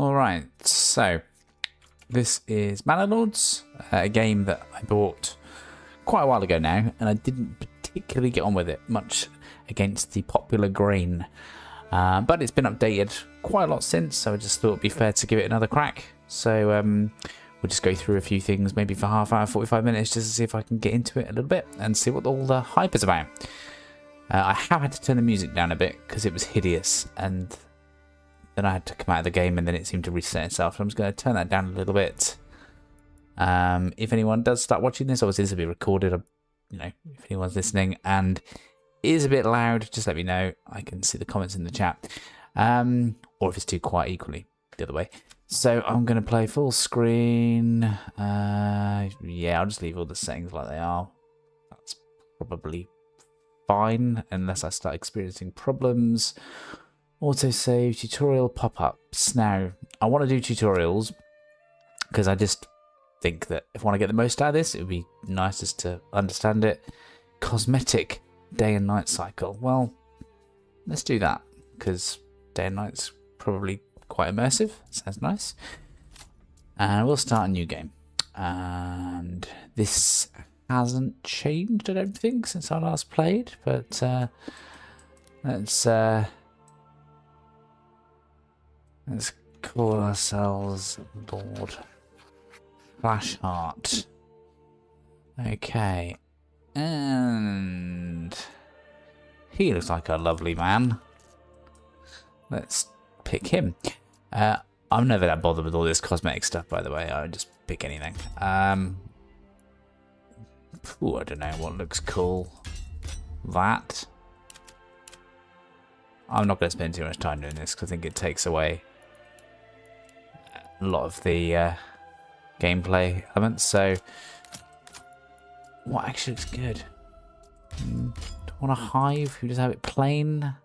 Alright, so this is Manor, a game that I bought quite a while ago now, and I didn't particularly get on with it much against the popular grain. But it's been updated quite a lot since, so I just thought it'd be fair to give it another crack. So we'll just go through a few things, maybe for half hour, 45 minutes, just to see if I can get into it a little bit and see what all the hype is about. I have had to turn the music down a bit because it was hideous, and then I had to come out of the game and then it seemed to reset itself. So I'm just going to turn that down a little bit. If anyone does start watching this, obviously this will be recorded, if anyone's listening, and it is a bit loud, just let me know. I can see the comments in the chat. Or if it's too quiet, equally, the other way. So I'm going to play full screen. Yeah, I'll just leave all the settings like they are. That's probably fine, unless I start experiencing problems. Autosave, tutorial pop-ups. Now, I want to do tutorials because I just think that if I want to get the most out of this, it would be nice just to understand it. Cosmetic day and night cycle. Well, let's do that because day and night's probably quite immersive. Sounds nice. And we'll start a new game. And this hasn't changed, I don't think, since I last played. But let's call ourselves Lord Flashheart. Okay. And he looks like a lovely man. Let's pick him. I'm never that bothered with all this cosmetic stuff, by the way. I would just pick anything. Ooh, I don't know what looks cool. That. I'm not going to spend too much time doing this because I think it takes away a lot of the gameplay elements. So, what actually looks good? Do I want a hive? We just have it plain.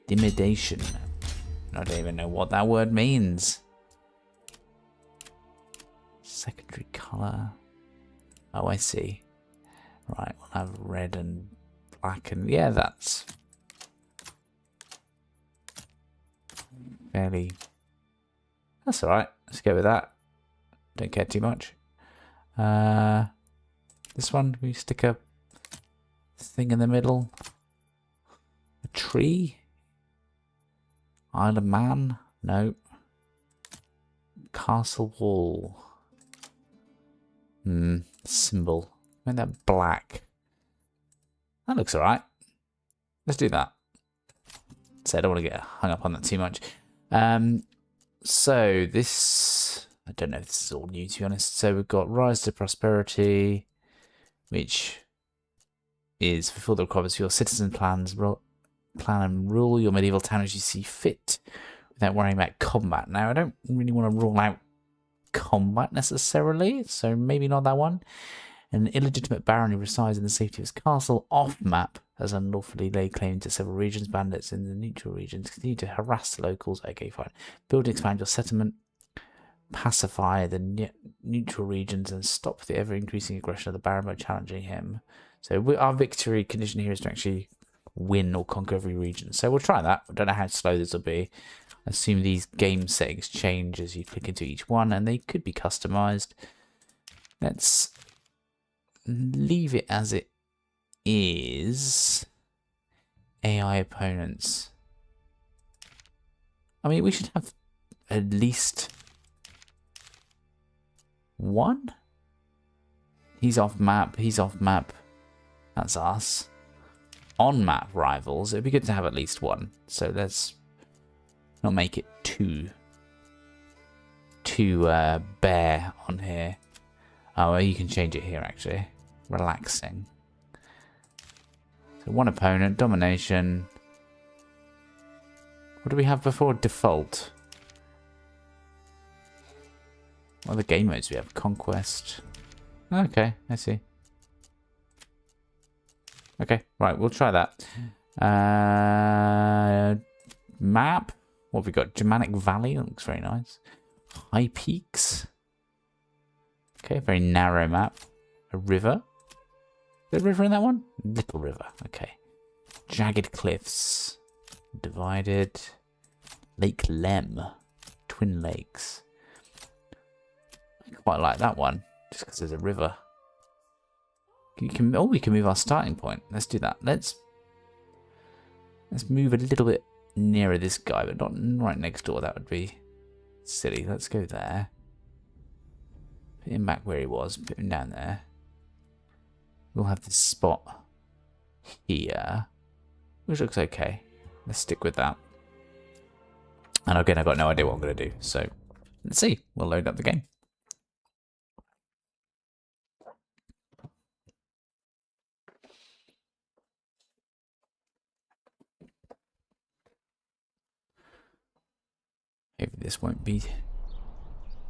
Intimidation. I don't even know what that word means. Secondary colour. Oh, I see. Right, we'll have red and black, and yeah, that's fairly. That's all right. Let's go with that. Don't care too much. This one, we stick a thing in the middle. A tree. Isle of Man? No. Castle wall. Symbol. Make that black. That looks alright. Let's do that. So I don't want to get hung up on that too much. So this, I don't know if this is all new, to be honest. So we've got Rise to Prosperity, which is fulfill the requirements for your citizen plans. Plan and rule your medieval town as you see fit without worrying about combat. Now, I don't really want to rule out combat necessarily, so maybe not that one. An illegitimate baron who resides in the safety of his castle off-map has unlawfully laid claim to several regions. Bandits in the neutral regions continue to harass the locals. Okay, fine. Build and expand your settlement. Pacify the neutral regions and stop the ever-increasing aggression of the baron by challenging him. So our victory condition here is to actually win or conquer every region. So we'll try that. I don't know how slow this will be. I assume these game settings change as you click into each one, and they could be customized. Let's leave it as it is. AI opponents. I mean, we should have at least one. He's off map. He's off map. That's us. On-map rivals, it'd be good to have at least one. So let's not make it too bare on here. Oh, well, you can change it here actually. Relaxing. So one opponent, domination. What do we have before? Default. What other game modes do we have? Conquest. Okay, I see. Okay, right, we'll try that. Map. What have we got? Germanic Valley. That looks very nice. High peaks. Okay, very narrow map. A river. Is there a river in that one? Little river. Okay. Jagged cliffs. Divided. Lake Lem. Twin Lakes. I quite like that one, just because there's a river. We can move our starting point. Let's do that. Let's move a little bit nearer this guy, but not right next door. That would be silly. Let's go there. Put him back where he was. Put him down there. We'll have this spot here, which looks okay. Let's stick with that. And again, I've got no idea what I'm going to do. So let's see. We'll load up the game. Maybe this won't be...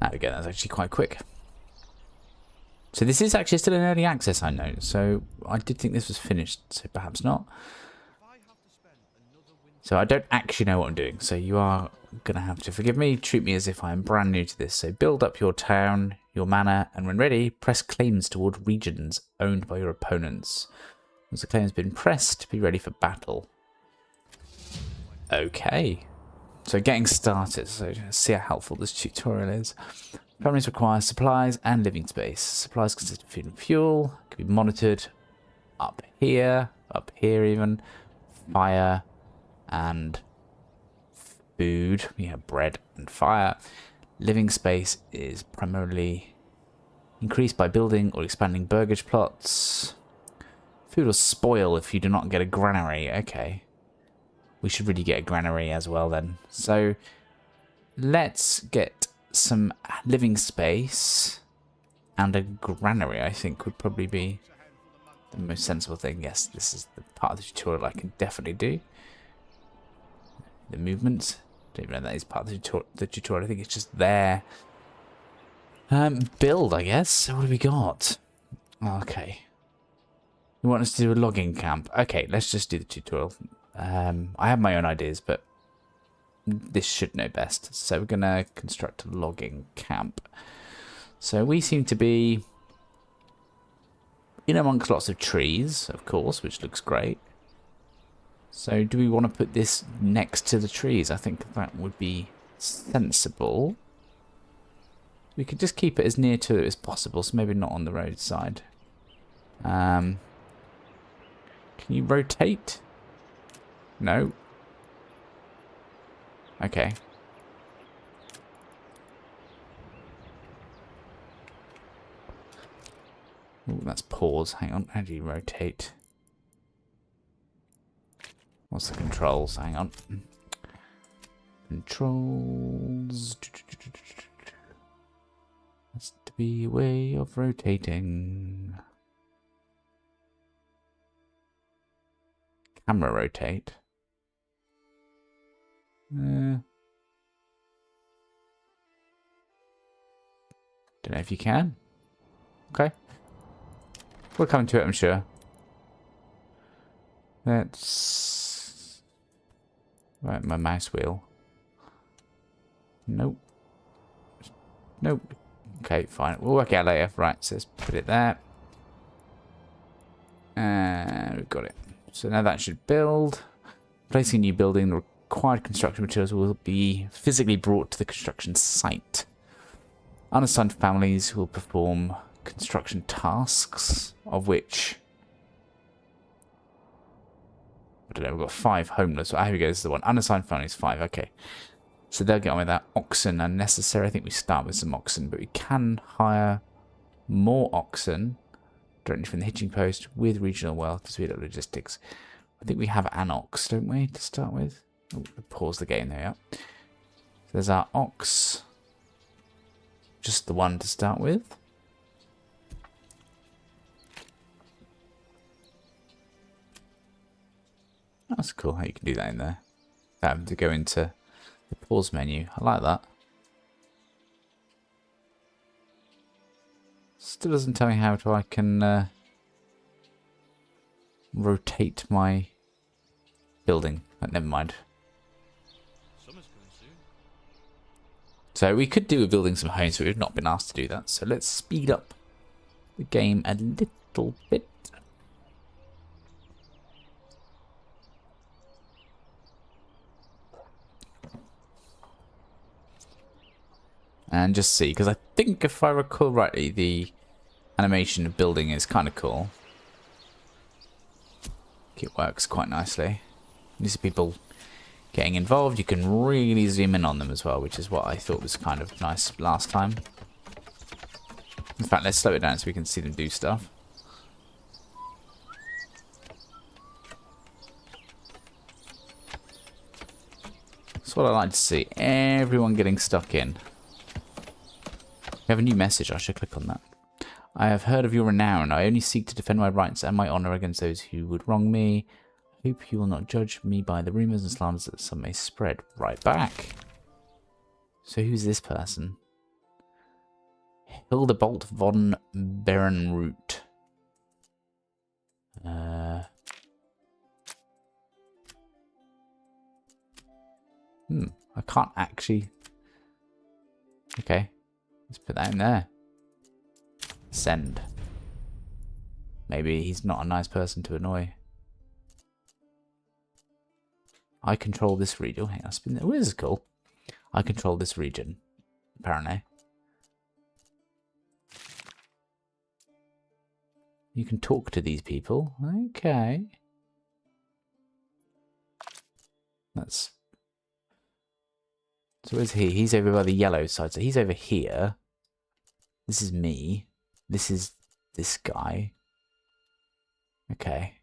There we go. That's actually quite quick. So this is actually still in early access, I know. So I did think this was finished, so perhaps not. So I don't actually know what I'm doing. So you are going to have to forgive me. Treat me as if I'm brand new to this. So build up your town, your manor, and when ready, press claims toward regions owned by your opponents. Once the claim has been pressed, be ready for battle. Okay. So getting started. So see how helpful this tutorial is. Families require supplies and living space. Supplies consist of food and fuel. Can be monitored up here even. Fire and food. We have bread and fire. Living space is primarily increased by building or expanding burgage plots. Food will spoil if you do not get a granary. Okay. We should really get a granary as well then. So let's get some living space and a granary, I think, would probably be the most sensible thing. Yes, this is the part of the tutorial I can definitely do. The movements. Don't even know that is part of the tutorial. I think it's just there. Build, I guess. So what have we got? Okay. You want us to do a logging camp? Okay, let's just do the tutorial. I have my own ideas, but this should know best. So we're going to construct a logging camp. So we seem to be in amongst lots of trees, of course, which looks great. So do we want to put this next to the trees? I think that would be sensible. We could just keep it as near to it as possible, so maybe not on the roadside. Can you rotate? No. Okay. Ooh, that's pause. Hang on. How do you rotate? What's the controls? Hang on. Controls. Has to be a way of rotating. Camera rotate. Don't know if you can. Okay. We'll come to it, I'm sure. Let's... Right, my mouse wheel. Nope. Nope. Okay, fine. We'll work it out later. Right, so let's put it there. And we've got it. So now that should build. Placing a new building, the required construction materials will be physically brought to the construction site. Unassigned families will perform construction tasks, of which... I don't know, we've got 5 homeless. Oh, here we go, this is the one. Unassigned families, 5, okay. So they'll get on with that. Oxen are necessary. I think we start with some oxen, but we can hire more oxen directly from the hitching post with regional wealth to speed up logistics. I think we have an ox, don't we, to start with? Oh, pause the game, there we are. So there's our ox. Just the one to start with. That's cool how you can do that in there. Without having to go into the pause menu. I like that. Still doesn't tell me how I can rotate my building. But never mind. So we could do with building some homes, but we've not been asked to do that. So let's speed up the game a little bit. and just see, because I think if I recall rightly, the animation of building is kind of cool. It works quite nicely. You see people getting involved. You can really zoom in on them as well, which is what I thought was kind of nice last time. In fact, let's slow it down so we can see them do stuff. That's what I like to see. Everyone getting stuck in. We have a new message. I should click on that. I have heard of your renown. I only seek to defend my rights and my honour against those who would wrong me. I hope you will not judge me by the rumours and slanders that some may spread. Right back. So who's this person? Hildebolt von Berenroot. I can't actually... Okay. Let's put that in there. Send. Maybe he's not a nice person to annoy. I control this region. Oh, hang on, spin that. Oh, this is cool. I control this region, apparently. You can talk to these people. Okay. That's... So where's he? He's over by the yellow side. So he's over here. This is me. This is this guy. Okay.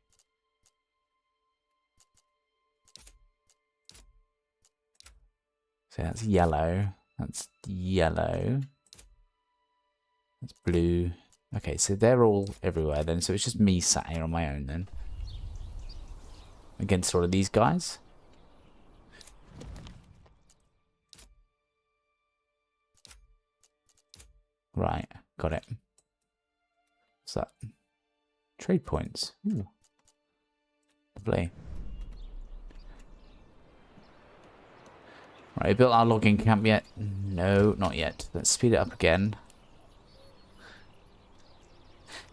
So that's yellow. That's yellow. That's blue. Okay, so they're all everywhere then. So it's just me sat here on my own then. Against all of these guys. Right, got it. What's that? Trade points. Ooh. Lovely. Right, built our logging camp yet? No, not yet. Let's speed it up again.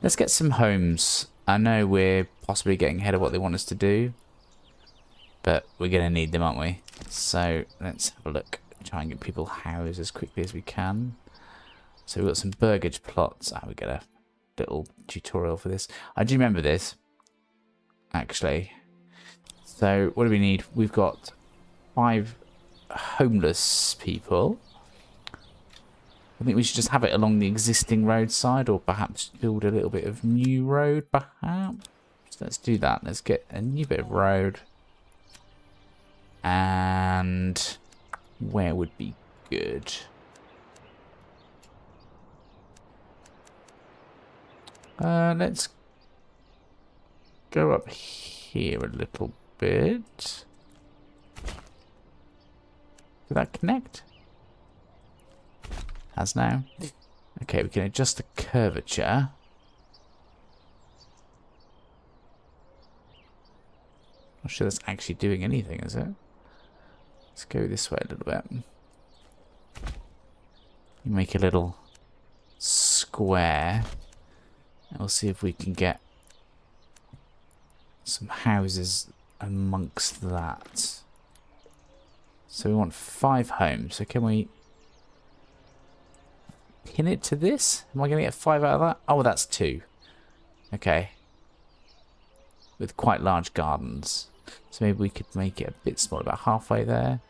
Let's get some homes. I know we're possibly getting ahead of what they want us to do, but we're going to need them, aren't we? So let's have a look. Try and get people housed as quickly as we can. So we've got some burgage plots. We get a little tutorial for this. I do remember this, actually. So what do we need? We've got 5 homeless people. I think we should just have it along the existing roadside, or perhaps build a little bit of new road, perhaps. Let's do that. Let's get a new bit of road. And where would be good? Let's go up here a little bit. Did that connect? Has now. Okay, we can adjust the curvature. Not sure that's actually doing anything, is it? Let's go this way a little bit. You make a little square. And we'll see if we can get some houses amongst that. So we want 5 homes. So can we pin it to this? Am I going to get 5 out of that? Oh, that's 2. Okay. With quite large gardens. So maybe we could make it a bit smaller, about halfway there.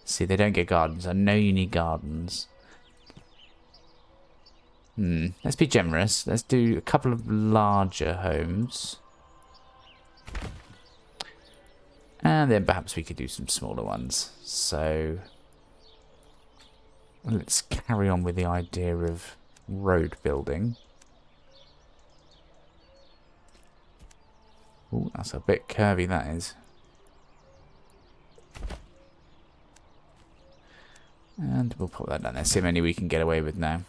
See, they don't get gardens. I know you need gardens. Let's be generous. Let's do a couple of larger homes. And then perhaps we could do some smaller ones. So let's carry on with the idea of road building. Oh, that's a bit curvy, that is. And we'll put that down there. See how many we can get away with now.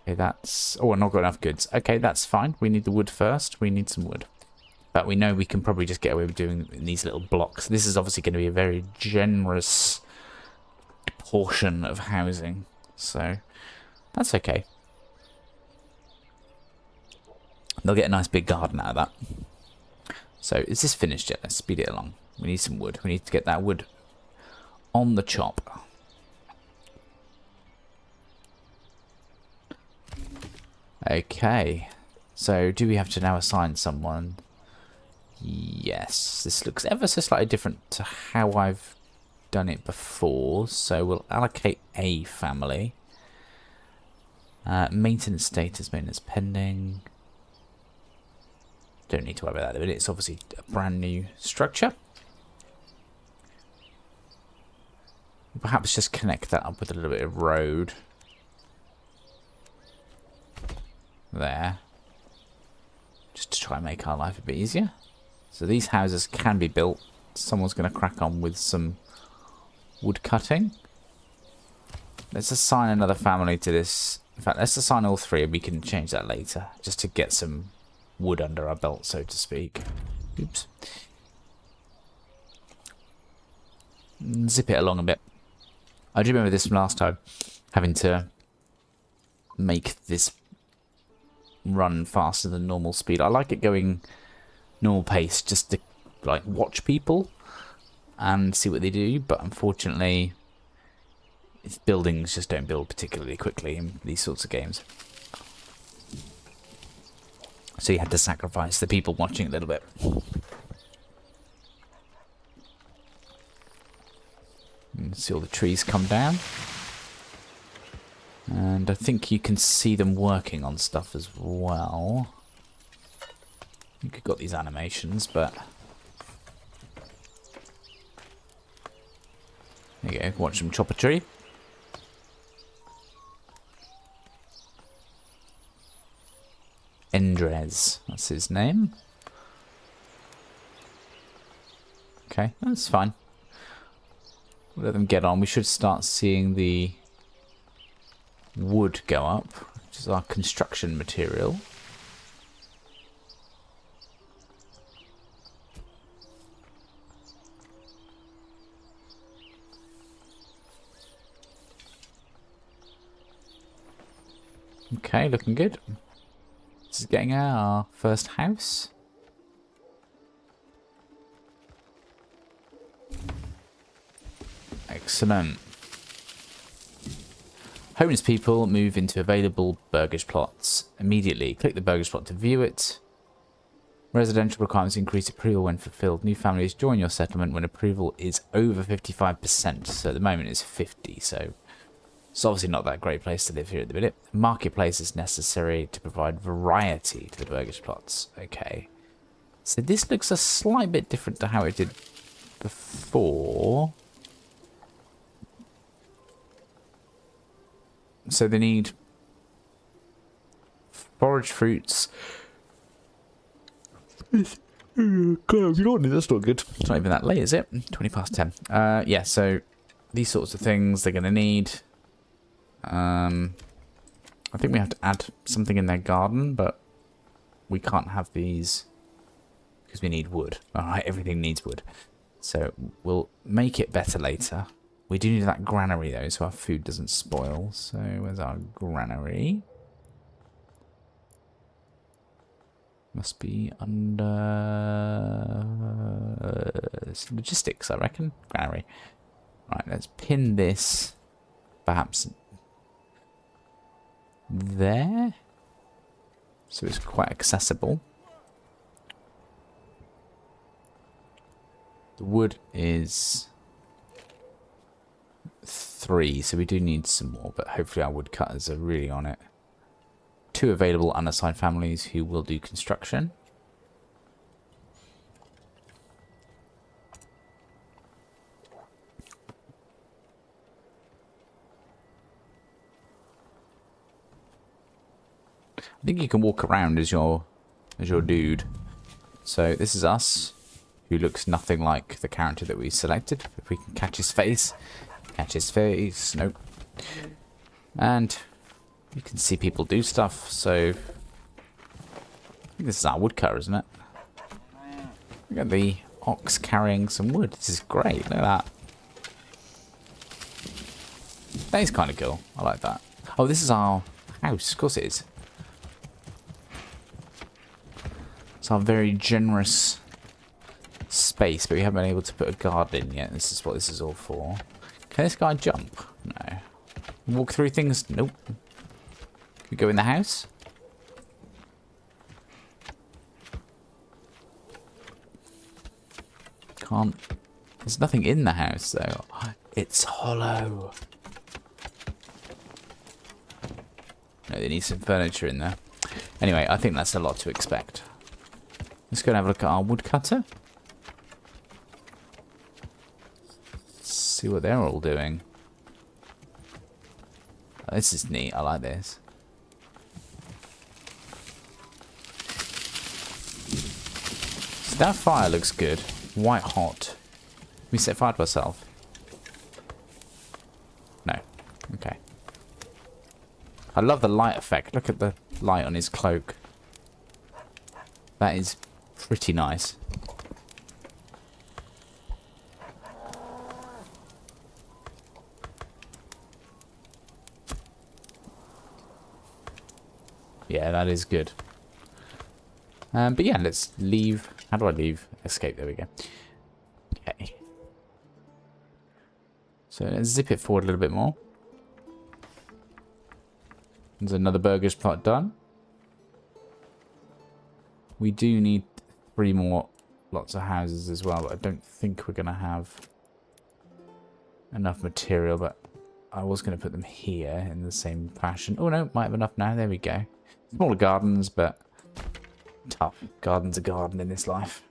Okay, that's... Oh, I've not got enough goods. Okay, that's fine. We need the wood first. We need some wood. But we know we can probably just get away with doing these little blocks. This is obviously going to be a very generous portion of housing. So, that's okay. They'll get a nice big garden out of that. So is this finished yet? Let's speed it along. We need some wood. We need to get that wood on the chop. Okay. So do we have to now assign someone? Yes. This looks ever so slightly different to how I've done it before. So we'll allocate a family. Maintenance status, maintenance pending. Don't need to worry about that, but it's obviously a brand new structure. Perhaps just connect that up with a little bit of road. There. Just to try and make our life a bit easier. So these houses can be built. Someone's going to crack on with some wood cutting. Let's assign another family to this. In fact, let's assign all three and we can change that later. Just to get some wood under our belt, so to speak. Oops. Zip it along a bit. I do remember this from last time. Having to make this run faster than normal speed. I like it going normal pace just to like watch people and see what they do, but unfortunately buildings just don't build particularly quickly in these sorts of games. So you had to sacrifice the people watching a little bit. And see all the trees come down. And I think you can see them working on stuff as well. I think you've got these animations, but... There you go, watch them chop a tree. Endres, that's his name. Okay, that's fine. We'll let them get on. We should start seeing the wood go up, which is our construction material. Okay, looking good. This is getting our first house. Excellent. Homeless people move into available burgage plots immediately. Click the burgage plot to view it. Residential requirements increase approval when fulfilled. New families join your settlement when approval is over 55%. So at the moment it's 50, so it's obviously not that great place to live here at the minute. Marketplace is necessary to provide variety to the burgage plots. Okay. So this looks a slight bit different to how it did before. So they need forage fruits. God, that's not good. It's not even that late, is it? 20 past 10. Yeah, so these sorts of things they're going to need. I think we have to add something in their garden, but we can't have these because we need wood. Alright, everything needs wood. So we'll make it better later. We do need that granary though, so our food doesn't spoil. So where's our granary? Must be under logistics, I reckon. Granary. Right, let's pin this perhaps there, so it's quite accessible. The wood is 3, so we do need some more, but hopefully our woodcutters are really on it. 2 available unassigned families who will do construction. I think you can walk around as your dude. So this is us, who looks nothing like the character that we selected. If we can catch his face. Catch his face. Nope. And you can see people do stuff, so I think this is our woodcutter, isn't it? Look at the ox carrying some wood. This is great. Look at that. That is kind of cool. I like that. Oh, this is our house. Of course it is. It's our very generous space, but we haven't been able to put a garden in yet. This is what this is all for. Can this guy jump? No. Walk through things? Nope. Can we go in the house? Can't. There's nothing in the house, though. It's hollow. No, they need some furniture in there. Anyway, I think that's a lot to expect. Let's go and have a look at our woodcutter. See what they're all doing. Oh, this is neat. I like this. So that fire looks good. White hot. We set fire to ourselves. No. Okay. I love the light effect. Look at the light on his cloak. That is pretty nice. Yeah, that is good. But yeah, let's leave. How do I leave? Escape. There we go. Okay. So let's zip it forward a little bit more. There's another burgers plot done. We do need 3 more lots of houses as well, but I don't think we're going to have enough material, but I was going to put them here in the same fashion. Oh no, might have enough now. There we go. Smaller gardens, but tough. Garden's a garden in this life.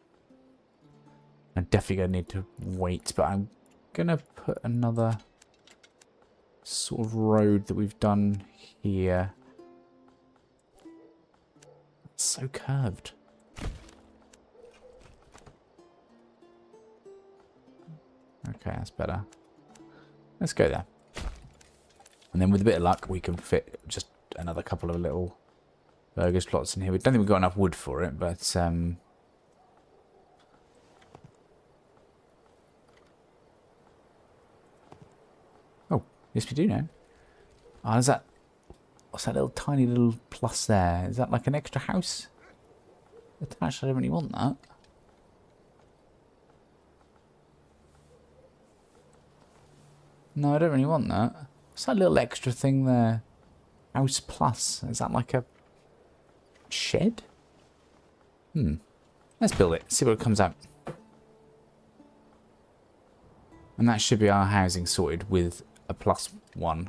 I'm definitely going to need to wait, but I'm going to put another sort of road that we've done here. It's so curved. Okay, that's better. Let's go there. And then with a bit of luck, we can fit just another couple of little burgers plots in here. We don't think we've got enough wood for it, but oh, yes we do now. Oh, is that... What's that little tiny little plus there? Is that like an extra house attached? I don't really want that. No, I don't really want that. What's that little extra thing there? House plus. Is that like a shed? Let's build it. See what comes out. And that should be our housing sorted with a +1.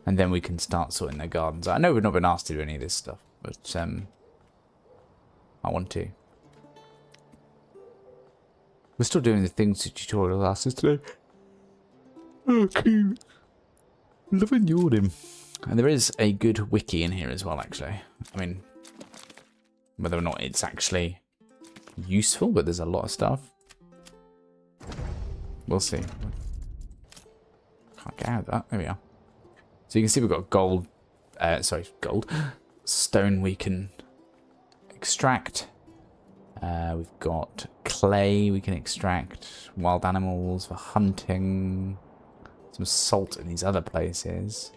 And then we can start sorting their gardens. I know we've not been asked to do any of this stuff, but I want to. We're still doing the things the tutorial asked us today. Oh, cute. Loving yawning. And there is a good wiki in here as well, actually. I mean, whether or not it's actually useful, but there's a lot of stuff. We'll see. Can't get out of that. There we are. So you can see we've got gold, stone we can extract. We've got clay we can extract, wild animals for hunting, some salt in these other places.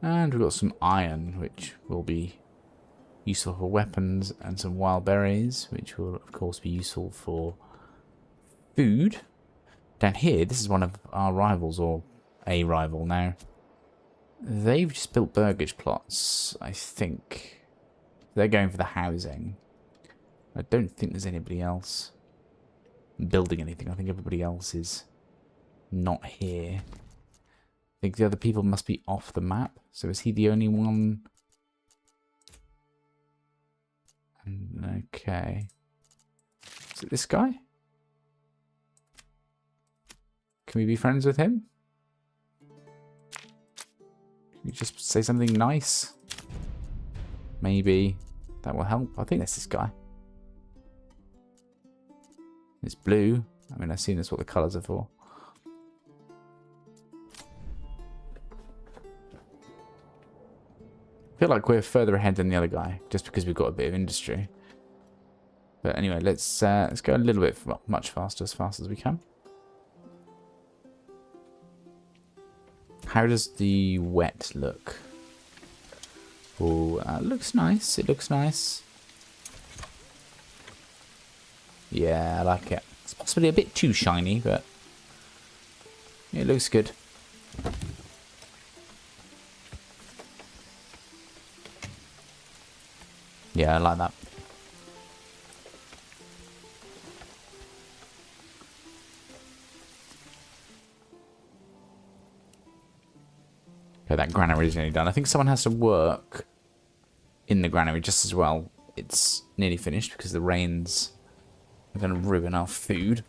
And we've got some iron, which will be useful for weapons, and some wild berries, which will of course be useful for food. Down here, this is one of our rivals, or a rival now. They've just built burgage plots, I think. They're going for the housing. I don't think there's anybody else building anything. I think everybody else is not here. I think the other people must be off the map. So is he the only one? Okay. Is it this guy? Can we be friends with him? Can we just say something nice? Maybe that will help. I think that's this guy. It's blue. I mean, I assume that's what the colours are for. I feel like we're further ahead than the other guy, just because we've got a bit of industry. But anyway, let's go a little bit, well, much faster, as fast as we can. How does the wet look? Oh, looks nice. It looks nice. Yeah, I like it. It's possibly a bit too shiny, but it looks good. Yeah, I like that. Okay, that granary is nearly done. I think someone has to work in the granary just as well. It's nearly finished because the rains are going to ruin our food.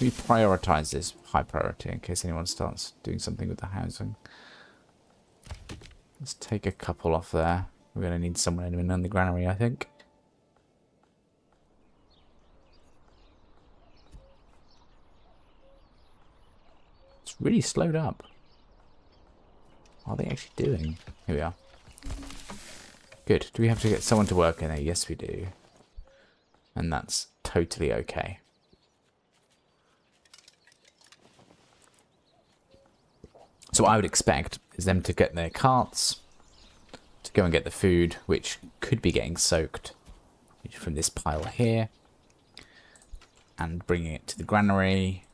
We prioritize this high priority in case anyone starts doing something with the housing. Let's take a couple off there. We're going to need someone in the granary, I think. It's really slowed up. What are they actually doing? Here we are. Good. Do we have to get someone to work in there? Yes, we do. And that's totally okay. So what I would expect is them to get their carts to go and get the food, which could be getting soaked from this pile here, and bringing it to the granary,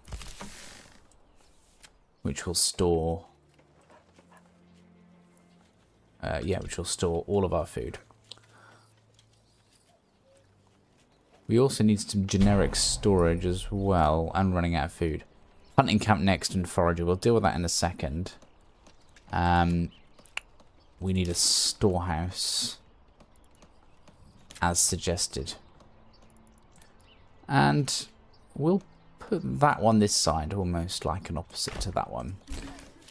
which will store which will store all of our food. We also need some generic storage as well, and running out of food. Hunting camp next and forager. We'll deal with that in a second. We need a storehouse, as suggested. And we'll put that one this side, almost like an opposite to that one.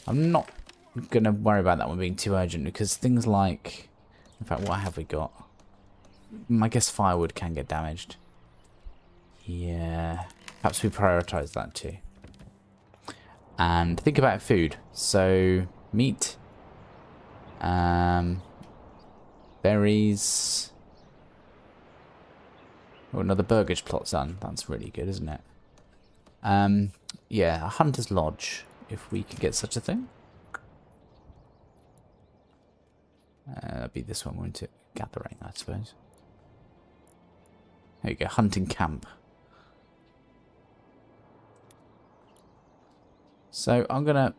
I'm not going to worry about that one being too urgent, because things like... In fact, what have we got? I guess firewood can get damaged. Yeah. Perhaps we prioritise that too. And think about food. So, meat. Berries. Oh, another burgage plot's done. That's really good, isn't it? Yeah, a hunter's lodge, if we could get such a thing. That'd be this one, won't it? Gathering, I suppose. There you go, hunting camp. So I'm gonna...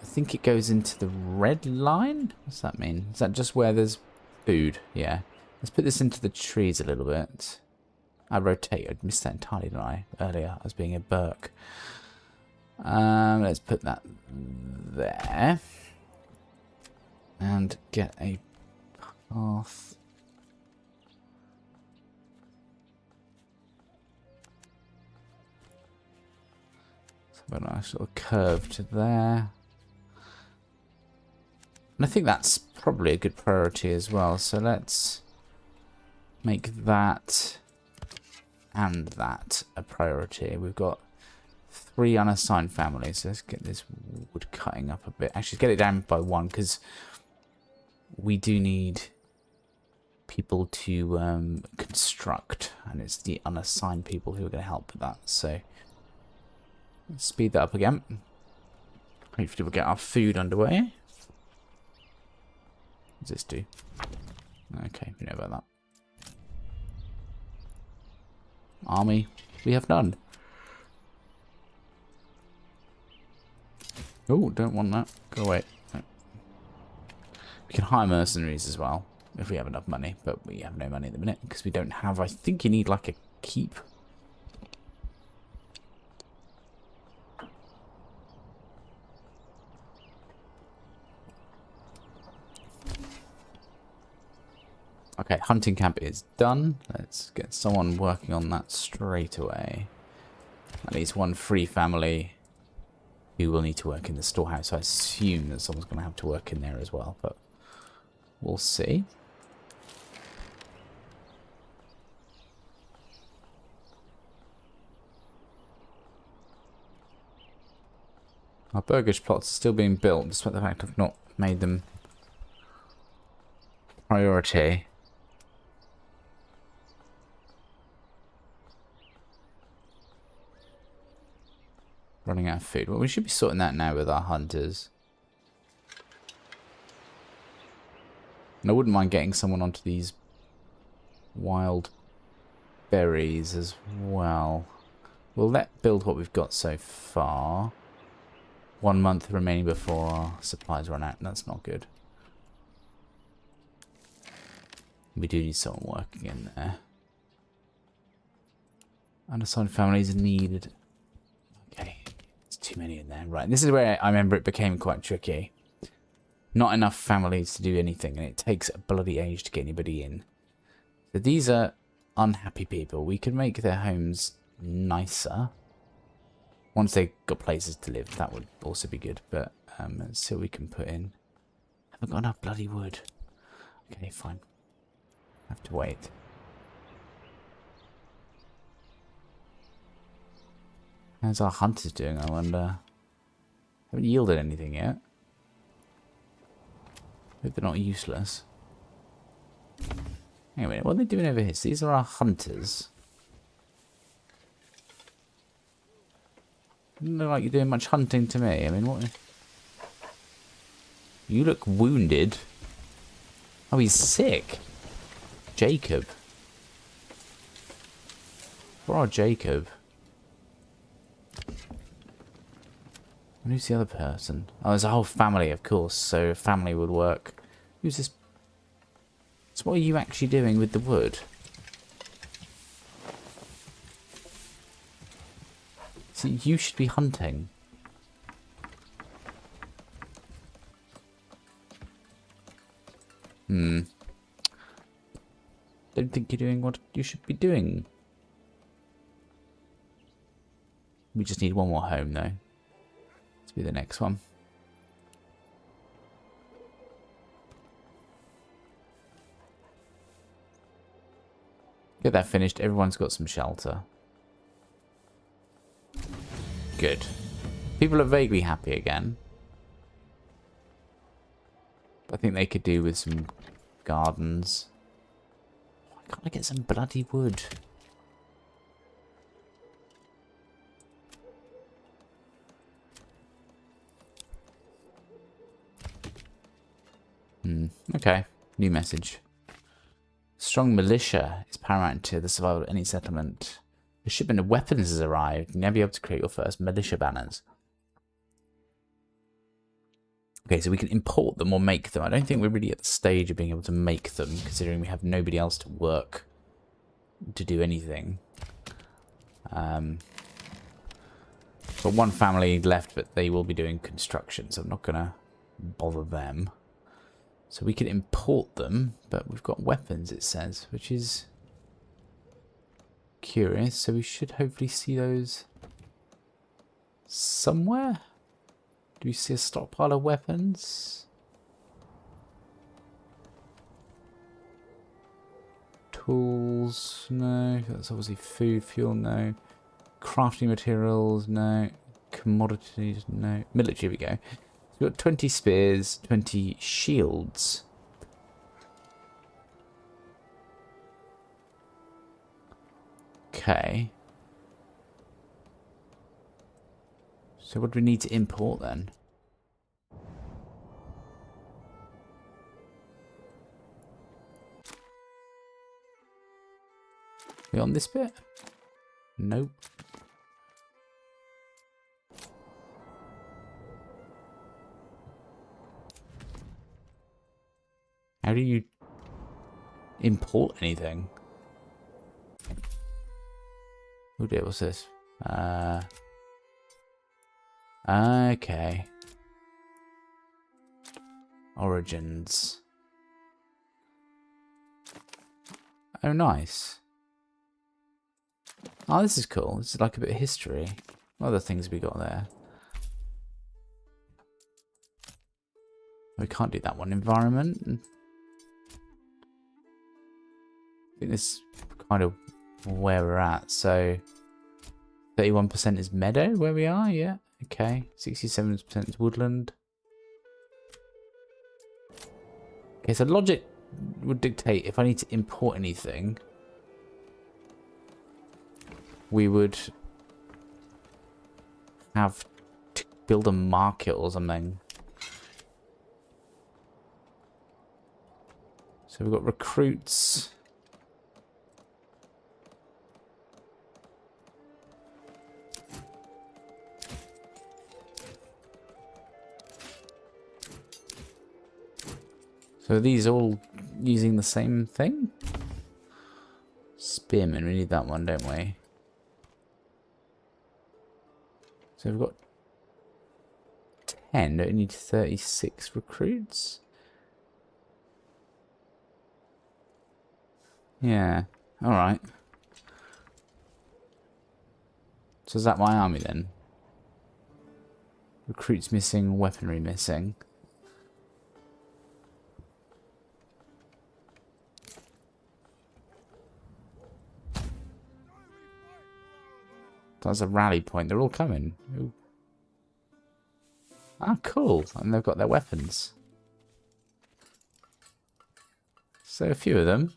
I think it goes into the red line? What's that mean? Is that just where there's food? Yeah. Let's put this into the trees a little bit. I rotate. I missed that entirely, didn't I? Earlier, as being a Burke. Let's put that there. And get a path. So I've got a nice little curve to there. And I think that's probably a good priority as well. So let's make that and that a priority. We've got 3 unassigned families. So let's get this wood cutting up a bit. Actually, get it down by 1, because we do need people to construct, and it's the unassigned people who are going to help with that. So let's speed that up again. Hopefully we'll get our food underway. What does this do? Okay, we know about that. Army, we have none. Oh, don't want that. Go away. No. We can hire mercenaries as well, if we have enough money, but we have no money at the minute, because we don't have... I think you need, like, a keep. Okay, hunting camp is done. Let's get someone working on that straight away. At least 1 free family who will need to work in the storehouse. I assume that someone's going to have to work in there as well, but we'll see. Our burgage plots are still being built, despite the fact I've not made them priority. Running out of food. Well, we should be sorting that now with our hunters. And I wouldn't mind getting someone onto these wild berries as well. We'll build what we've got so far. 1 month remaining before our supplies run out. That's not good. We do need someone working in there. Unassigned families needed. Okay, there's too many in there. Right, this is where I remember it became quite tricky. Not enough families to do anything, and it takes a bloody age to get anybody in. So these are unhappy people. We could make their homes nicer. Once they've got places to live, that would also be good. But let's see what we can put in. Haven't got enough bloody wood. Okay, fine. Have to wait. How's our hunters doing, I wonder? Haven't yielded anything yet. Hope they're not useless. Anyway, what are they doing over here? So these are our hunters. Doesn't look like you're doing much hunting to me. I mean, what? You look wounded. Oh, he's sick. Jacob. Poor Jacob. And who's the other person? Oh, there's a whole family, of course. So a family would work. Who's this? So what are you actually doing with the wood? So you should be hunting. Don't think you're doing what you should be doing. We just need one more home, though. Let's be the next one. Get that finished. Everyone's got some shelter. Good. People are vaguely happy again. I think they could do with some gardens. Why can't I get some bloody wood? Okay. New message. Strong militia is paramount to the survival of any settlement. A shipment of weapons has arrived. You'll never be able to create your first militia banners. Okay, so we can import them or make them. I don't think we're really at the stage of being able to make them, considering we have nobody else to work to do anything. Got one family left, but they will be doing construction, so I'm not going to bother them. So we can import them, but we've got weapons, it says, which is curious. So we should hopefully see those somewhere. Do we see a stockpile of weapons? Tools, no. That's obviously food, fuel, no. Crafting materials, no. Commodities, no. Military, we go. So we've got 20 spears, 20 shields. Okay. So what do we need to import then? We on this bit? Nope. How do you import anything? Oh dear, what's this? Okay. Origins. Oh, nice. Oh, this is cool. This is like a bit of history. What other things we got there? We can't do that one. Environment. I think this is kind of where we're at. So 31% is meadow where we are, yeah. Okay. 67% is woodland. Okay, so logic would dictate if I need to import anything, we would have to build a market or something. So we've got recruits. So are these all using the same thing? Spearman, we need that one, don't we? So we've got 10, don't we need 36 recruits? Yeah, alright. So is that my army then? Recruits missing, weaponry missing. That's a rally point. They're all coming. Ooh. Ah, cool. And they've got their weapons. So a few of them.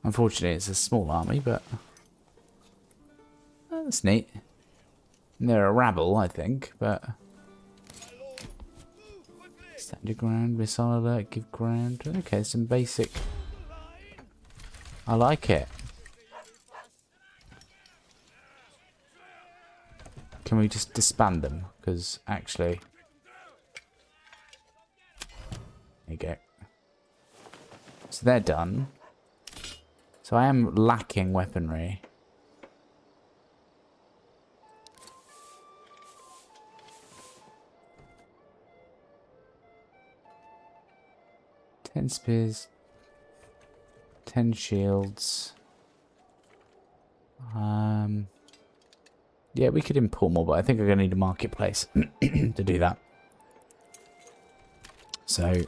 Unfortunately, it's a small army, but that's neat. And they're a rabble, I think, but stand your ground, missile alert, give ground. Okay, some basic. I like it. Can we just disband them? Because actually, there you go. So they're done. So I am lacking weaponry. Ten spears, 10 shields. Yeah, we could import more, but I think I'm going to need a marketplace to do that. So, I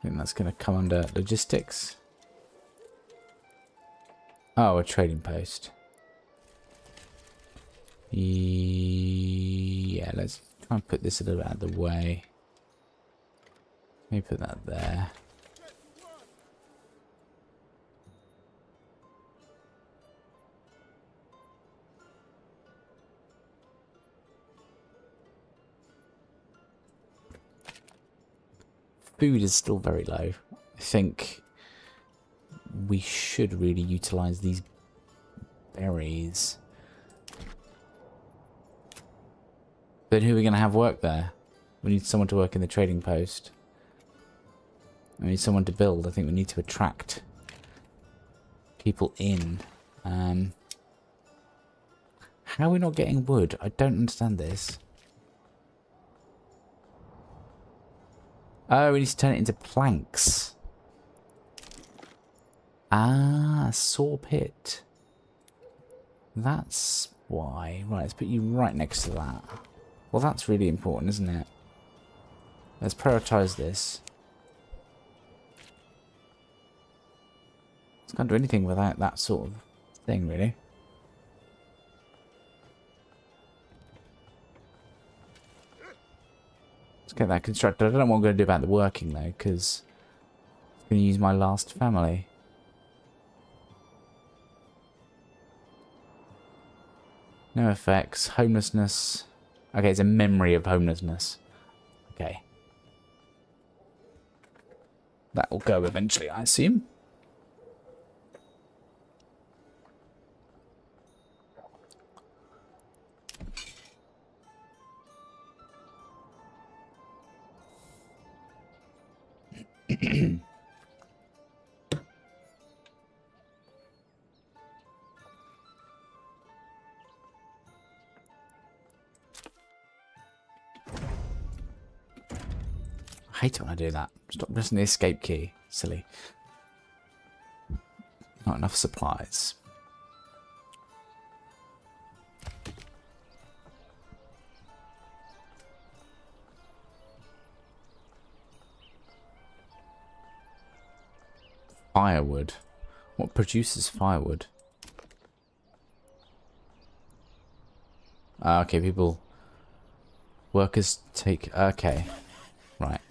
think that's going to come under logistics. Oh, a trading post. Yeah, let's try and put this a little out of the way. Let me put that there. Food is still very low. I think we should really utilize these berries. But who are we going to have work there? We need someone to work in the trading post. We need someone to build. I think we need to attract people in. How are we not getting wood? I don't understand this. Oh, we need to turn it into planks. Ah, saw pit. That's why. Right, let's put you right next to that. Well, that's really important, isn't it? Let's prioritize this. I can't do anything without that sort of thing, really. Let's get that constructed. I don't know what I'm going to do about the working, though, because I'm going to use my last family. No effects. Homelessness. Okay, it's a memory of homelessness. Okay. That will go eventually, I assume. I hate it when I do that. Stop pressing the escape key. Silly. Not enough supplies. Firewood. What produces firewood? Okay, people. Workers take. Okay. Right.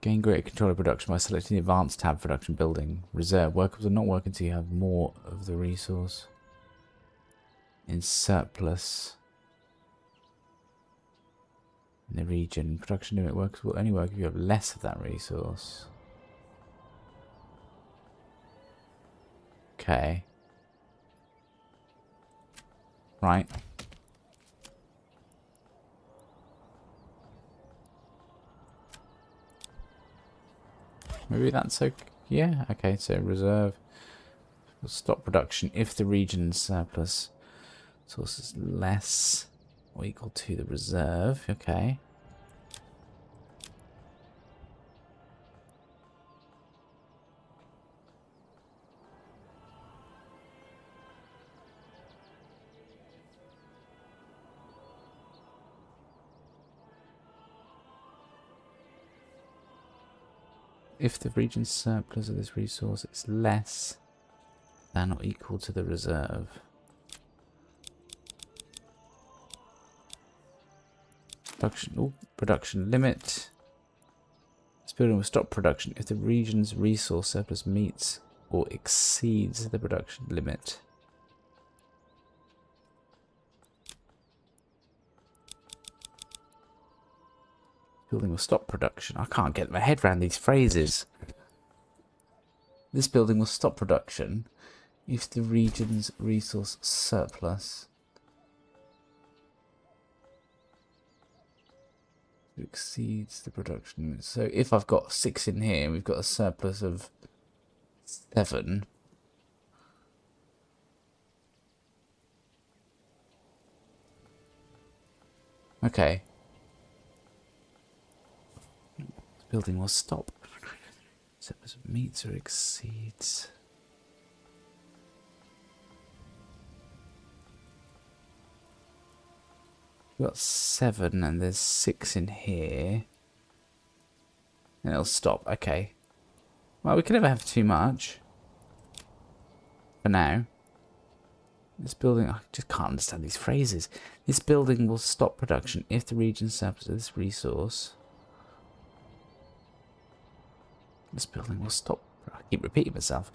Gain greater control of production by selecting the advanced tab production building. Reserve. Workers will not work until you have more of the resource. in surplus in the region. Production limit workers will only work if you have less of that resource. Okay. Right. Maybe that's okay. Yeah, okay, so reserve. We'll stop production if the region's surplus source is less or equal to the reserve. Okay. If the region's surplus of this resource is less than or equal to the reserve. Production limit. This building will stop production if the region's resource surplus meets or exceeds the production limit. Building will stop production. I can't get my head around these phrases. This building will stop production if the region's resource surplus exceeds the production limit. So if I've got 6 in here, we've got a surplus of 7. Okay. This building will stop. Surplus meets or exceeds. We've got 7 and there's 6 in here. And it'll stop. Okay. Well, we can never have too much. For now. This building... I just can't understand these phrases. This building will stop production if the region's surplus of this resource... This building will stop... I keep repeating myself.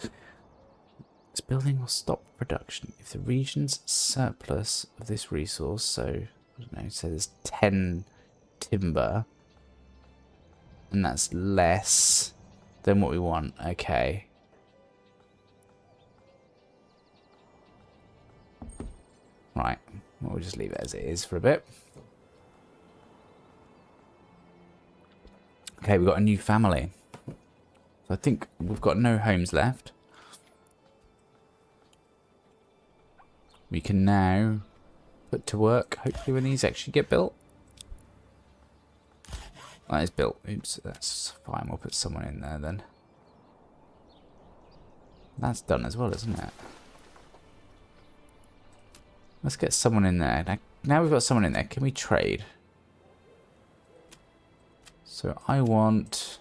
This building will stop production if the region's surplus of this resource... So, I don't know, so there's 10 timber... And that's less than what we want. Okay. Right. We'll just leave it as it is for a bit. Okay, we've got a new family. So I think we've got no homes left. We can now put to work, hopefully, when these actually get built. That is built. Oops, that's fine. We'll put someone in there then. That's done as well, isn't it? Let's get someone in there. Now we've got someone in there. Can we trade? So I want...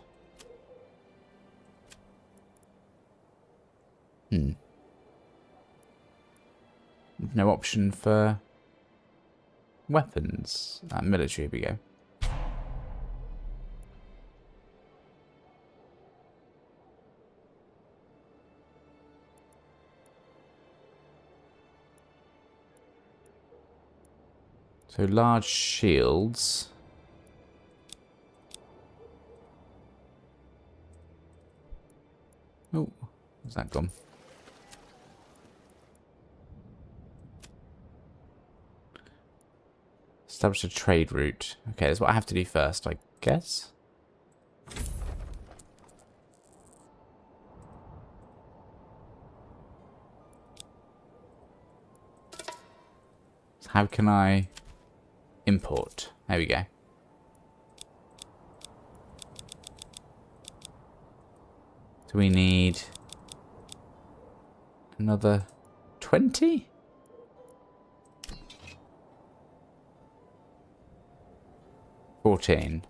No option for weapons. Military, here we go. So large shields. Oh, where's that gone? Establish a trade route. Okay, that's what I have to do first, I guess. So how can I import? There we go. So we need another 20? $14.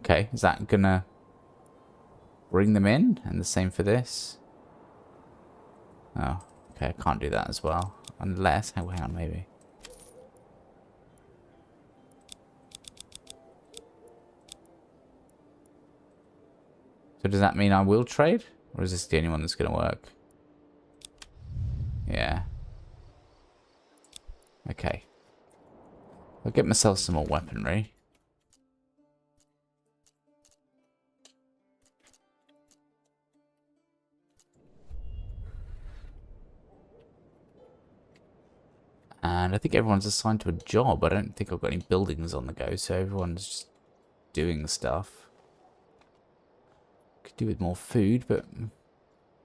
Okay, is that gonna bring them in? And the same for this? Oh, okay, I can't do that as well. Unless, hang on, maybe. So does that mean I will trade? Or is this the only one that's going to work? Yeah. Okay. I'll get myself some more weaponry. And I think everyone's assigned to a job. I don't think I've got any buildings on the go, so everyone's just doing stuff. Could do with more food, but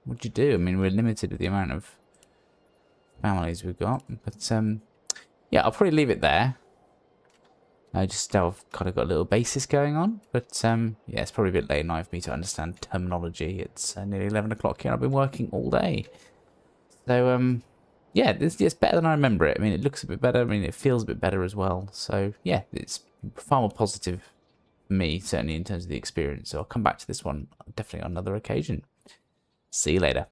what'd you do? I mean, we're limited with the amount of families we've got. But, yeah, I'll probably leave it there. I just I've kind of got a little basis going on. But, yeah, it's probably a bit late night for me to understand terminology. It's nearly 11 o'clock here. I've been working all day. So, yeah, it's better than I remember it. I mean, it looks a bit better. I mean, it feels a bit better as well. So, yeah, it's far more positive for me, certainly in terms of the experience. So I'll come back to this one definitely on another occasion. See you later.